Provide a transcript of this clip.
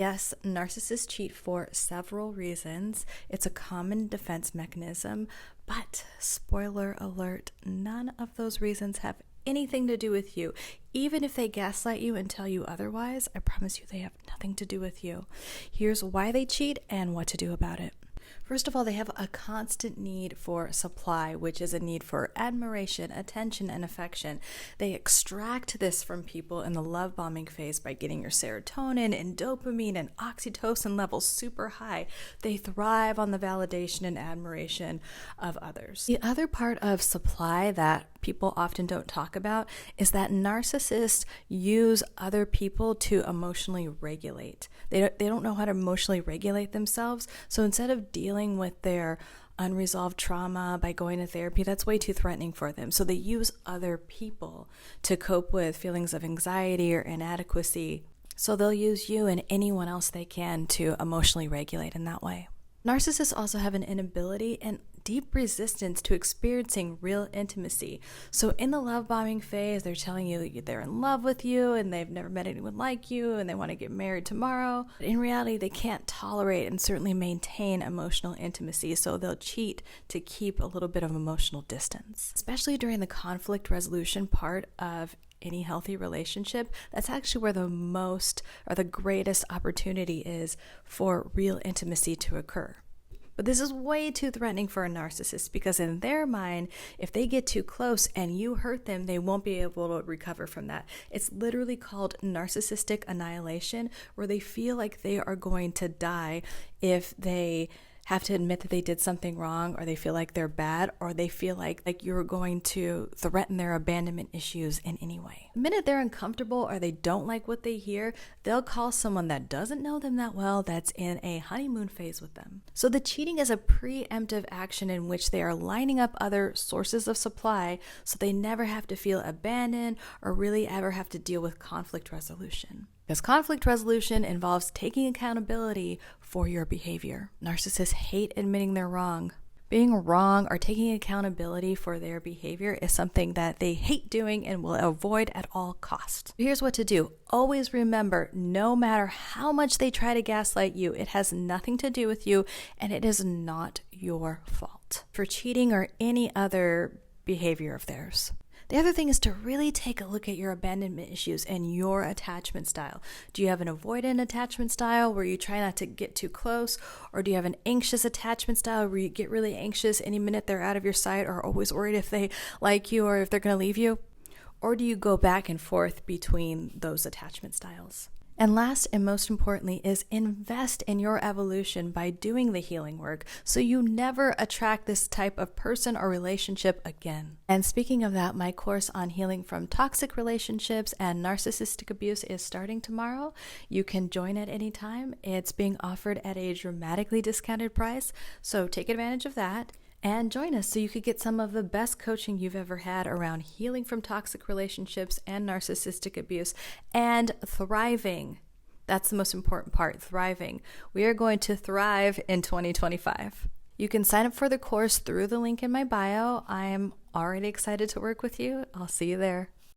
Yes, narcissists cheat for several reasons. It's a common defense mechanism, but spoiler alert, none of those reasons have anything to do with you. Even if they gaslight you and tell you otherwise, I promise you they have nothing to do with you. Here's why they cheat and what to do about it. First of all, they have a constant need for supply, which is a need for admiration, attention, and affection. They extract this from people in the love bombing phase by getting your serotonin and dopamine and oxytocin levels super high. They thrive on the validation and admiration of others. The other part of supply that people often don't talk about is that narcissists use other people to emotionally regulate. They don't know how to emotionally regulate themselves, so instead of dealing with their unresolved trauma by going to therapy, that's way too threatening for them. So they use other people to cope with feelings of anxiety or inadequacy. So they'll use you and anyone else they can to emotionally regulate in that way. Narcissists also have an inability and deep resistance to experiencing real intimacy. So in the love bombing phase, they're telling you they're in love with you and they've never met anyone like you and they want to get married tomorrow. But in reality, they can't tolerate and certainly maintain emotional intimacy, so they'll cheat to keep a little bit of emotional distance. Especially during the conflict resolution part of any healthy relationship, that's actually where the greatest opportunity is for real intimacy to occur. But this is way too threatening for a narcissist because in their mind, if they get too close and you hurt them, they won't be able to recover from that. It's literally called narcissistic annihilation, where they feel like they are going to die if they have to admit that they did something wrong, or they feel like they're bad, or they feel like you're going to threaten their abandonment issues in any way. The minute they're uncomfortable or they don't like what they hear, they'll call someone that doesn't know them that well that's in a honeymoon phase with them. So the cheating is a preemptive action in which they are lining up other sources of supply so they never have to feel abandoned or really ever have to deal with conflict resolution. Because conflict resolution involves taking accountability for your behavior. Narcissists hate admitting they're wrong. Being wrong or taking accountability for their behavior is something that they hate doing and will avoid at all costs. Here's what to do. Always remember, no matter how much they try to gaslight you, it has nothing to do with you and it is not your fault for cheating or any other behavior of theirs. The other thing is to really take a look at your abandonment issues and your attachment style. Do you have an avoidant attachment style where you try not to get too close? Or do you have an anxious attachment style where you get really anxious any minute they're out of your sight, or always worried if they like you or if they're going to leave you? Or do you go back and forth between those attachment styles? And last and most importantly is invest in your evolution by doing the healing work so you never attract this type of person or relationship again. And speaking of that, my course on healing from toxic relationships and narcissistic abuse is starting tomorrow. You can join at any time. It's being offered at a dramatically discounted price, so take advantage of that. And join us so you could get some of the best coaching you've ever had around healing from toxic relationships and narcissistic abuse and thriving. That's the most important part, thriving. We are going to thrive in 2025. You can sign up for the course through the link in my bio. I am already excited to work with you. I'll see you there.